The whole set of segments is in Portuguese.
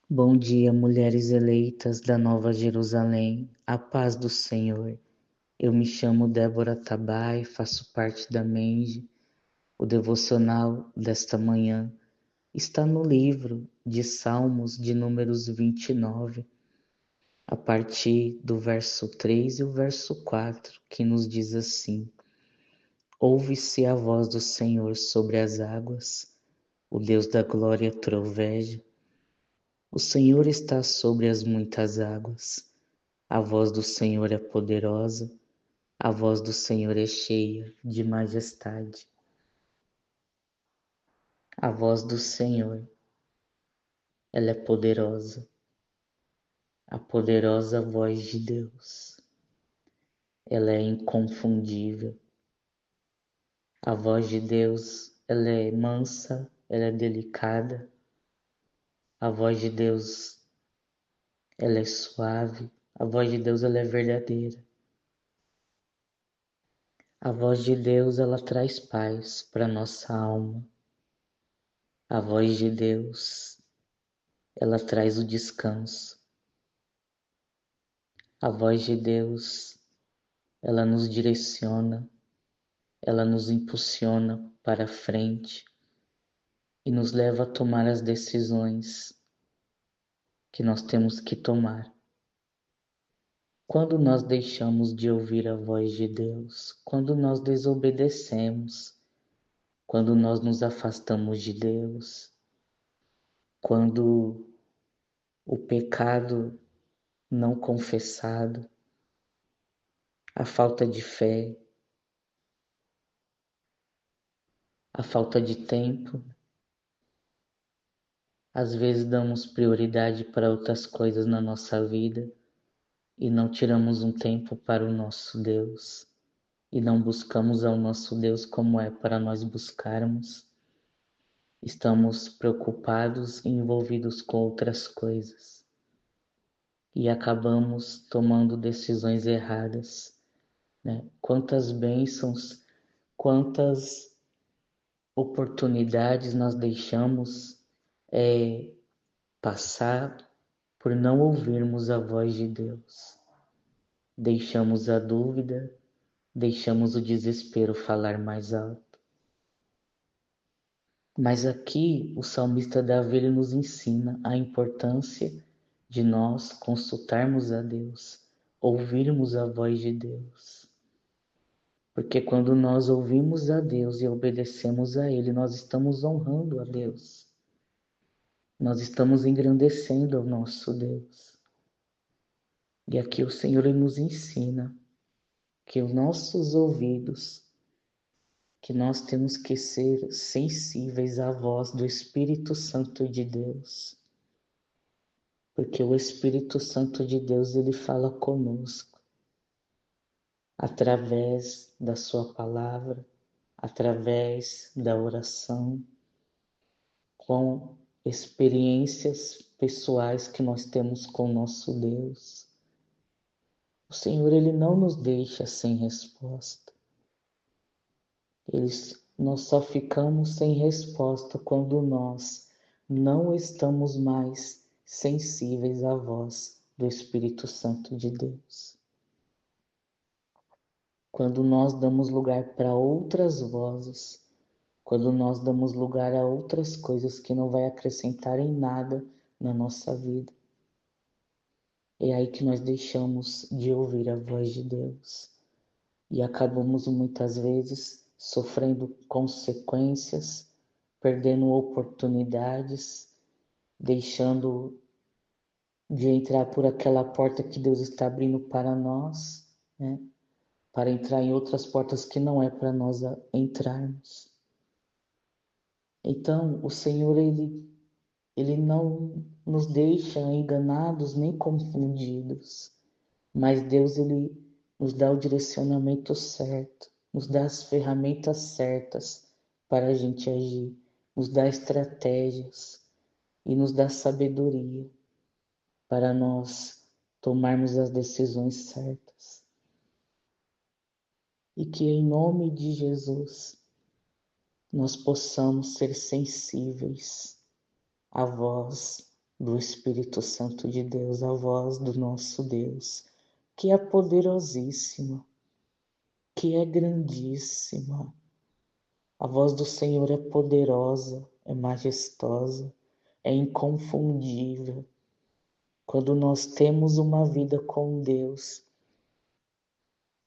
Bom dia, mulheres eleitas da Nova Jerusalém, a paz do Senhor. Eu me chamo Débora Tabai, faço parte da MENGE. O devocional desta manhã está no livro de Salmos de números 29, a partir do verso 3 e o verso 4, que nos diz assim: Ouve-se a voz do Senhor sobre as águas, o Deus da glória troveja. O Senhor está sobre as muitas águas. A voz do Senhor é poderosa, a voz do Senhor é cheia de majestade. A voz do Senhor, ela é poderosa, a poderosa voz de Deus. Ela é inconfundível. A voz de Deus, ela é mansa, ela é delicada. A voz de Deus, ela é suave. A voz de Deus, ela é verdadeira. A voz de Deus, ela traz paz para nossa alma. A voz de Deus, ela traz o descanso. A voz de Deus, ela nos direciona, ela nos impulsiona para frente e nos leva a tomar as decisões que nós temos que tomar. Quando nós deixamos de ouvir a voz de Deus, quando nós desobedecemos, quando nós nos afastamos de Deus, quando o pecado não confessado, a falta de fé, a falta de tempo, às vezes damos prioridade para outras coisas na nossa vida e não tiramos um tempo para o nosso Deus e não buscamos ao nosso Deus como é para nós buscarmos. Estamos preocupados e envolvidos com outras coisas e acabamos tomando decisões erradas, né? Quantas bênçãos, quantas oportunidades nós deixamos passar por não ouvirmos a voz de Deus. Deixamos a dúvida, deixamos o desespero falar mais alto. Mas aqui o salmista Davi ele nos ensina a importância de nós consultarmos a Deus, ouvirmos a voz de Deus. Porque quando nós ouvimos a Deus e obedecemos a Ele, nós estamos honrando a Deus. Nós estamos engrandecendo ao nosso Deus. E aqui o Senhor ele nos ensina que os nossos ouvidos, que nós temos que ser sensíveis à voz do Espírito Santo de Deus. Porque o Espírito Santo de Deus, ele fala conosco através da sua palavra, através da oração, com experiências pessoais que nós temos com o nosso Deus. O Senhor, ele não nos deixa sem resposta. Nós só ficamos sem resposta quando nós não estamos mais sensíveis à voz do Espírito Santo de Deus. Quando nós damos lugar para outras vozes, quando nós damos lugar a outras coisas que não vai acrescentar em nada na nossa vida. É aí que nós deixamos de ouvir a voz de Deus e acabamos muitas vezes sofrendo consequências, perdendo oportunidades, deixando de entrar por aquela porta que Deus está abrindo para nós, né? Para entrar em outras portas que não é para nós entrarmos. Então, o Senhor, ele não nos deixa enganados nem confundidos, mas Deus, ele nos dá o direcionamento certo, nos dá as ferramentas certas para a gente agir, nos dá estratégias e nos dá sabedoria para nós tomarmos as decisões certas. E que em nome de Jesus nós possamos ser sensíveis à voz do Espírito Santo de Deus, a voz do nosso Deus, que é poderosíssima, que é grandíssima. A voz do Senhor é poderosa, é majestosa, é inconfundível. Quando nós temos uma vida com Deus,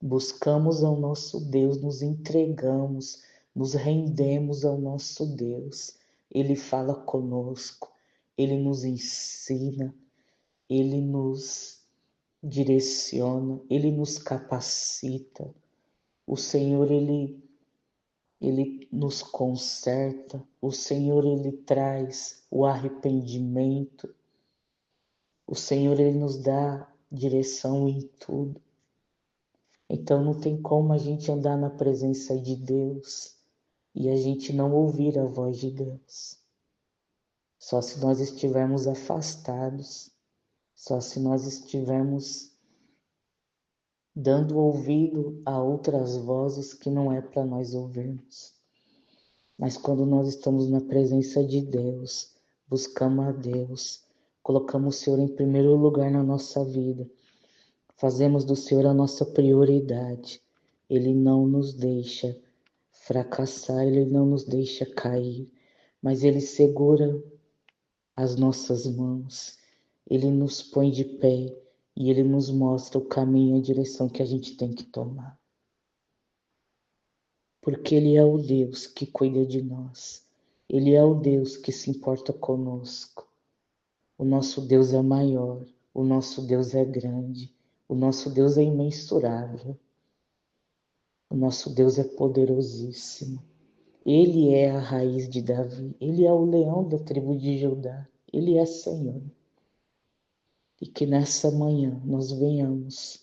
buscamos ao nosso Deus, nos entregamos, nos rendemos ao nosso Deus. Ele fala conosco, Ele nos ensina, Ele nos direciona, Ele nos capacita. O Senhor, Ele nos conserta. O Senhor, Ele traz o arrependimento. O Senhor, Ele nos dá direção em tudo. Então não tem como a gente andar na presença de Deus e a gente não ouvir a voz de Deus. Só se nós estivermos afastados, só se nós estivermos dando ouvido a outras vozes que não é para nós ouvirmos. Mas quando nós estamos na presença de Deus, buscamos a Deus, colocamos o Senhor em primeiro lugar na nossa vida, fazemos do Senhor a nossa prioridade, Ele não nos deixa fracassar, Ele não nos deixa cair, mas Ele segura as nossas mãos, Ele nos põe de pé e Ele nos mostra o caminho e a direção que a gente tem que tomar. Porque Ele é o Deus que cuida de nós, Ele é o Deus que se importa conosco. O nosso Deus é maior, o nosso Deus é grande, o nosso Deus é imensurável, o nosso Deus é poderosíssimo. Ele é a raiz de Davi, Ele é o leão da tribo de Judá, Ele é Senhor. E que nessa manhã nós venhamos,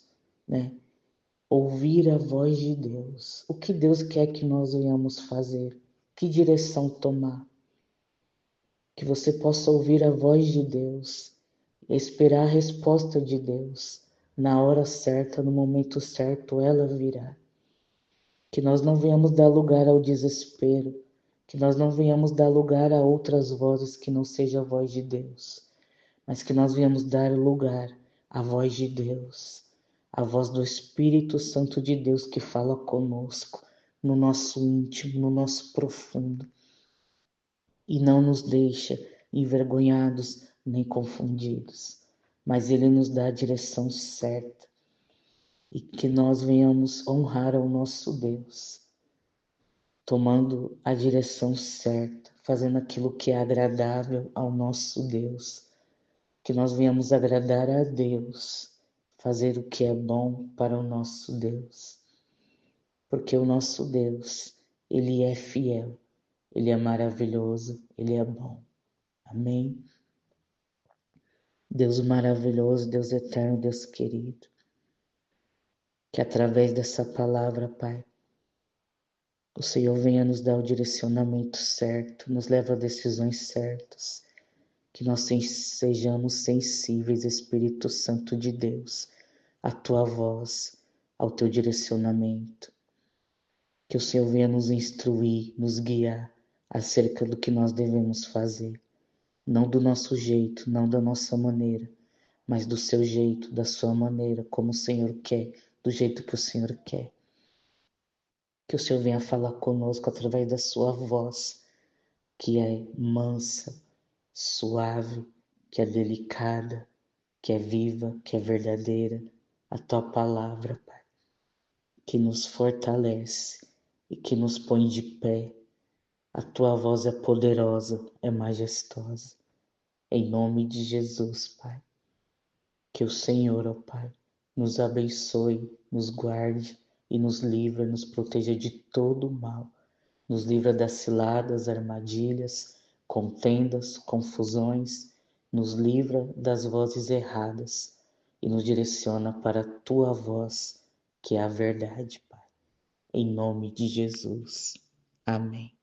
ouvir a voz de Deus. O que Deus quer que nós venhamos fazer? Que direção tomar? Que você possa ouvir a voz de Deus, esperar a resposta de Deus. Na hora certa, no momento certo, ela virá. Que nós não venhamos dar lugar ao desespero, que nós não venhamos dar lugar a outras vozes que não seja a voz de Deus, mas que nós venhamos dar lugar à voz de Deus, a voz do Espírito Santo de Deus que fala conosco, no nosso íntimo, no nosso profundo, e não nos deixa envergonhados nem confundidos, mas Ele nos dá a direção certa, e que nós venhamos honrar ao nosso Deus, tomando a direção certa, fazendo aquilo que é agradável ao nosso Deus, que nós venhamos agradar a Deus, fazer o que é bom para o nosso Deus, porque o nosso Deus, Ele é fiel, Ele é maravilhoso, Ele é bom. Amém? Deus maravilhoso, Deus eterno, Deus querido, que através dessa palavra, Pai, o Senhor venha nos dar o direcionamento certo, nos leva a decisões certas, que nós sejamos sensíveis, Espírito Santo de Deus, à Tua voz, ao Teu direcionamento. Que o Senhor venha nos instruir, nos guiar acerca do que nós devemos fazer. Não do nosso jeito, não da nossa maneira, mas do Seu jeito, da Sua maneira, como o Senhor quer, do jeito que o Senhor quer. Que o Senhor venha falar conosco através da Sua voz, que é mansa, suave, que é delicada, que é viva, que é verdadeira, a Tua palavra, Pai, que nos fortalece e que nos põe de pé. A Tua voz é poderosa, é majestosa. Em nome de Jesus, Pai, que o Senhor, ó Pai, nos abençoe, nos guarde e nos livra, nos proteja de todo o mal. Nos livra das ciladas, armadilhas, contendas, confusões, nos livra das vozes erradas e nos direciona para a Tua voz, que é a verdade, Pai. Em nome de Jesus. Amém.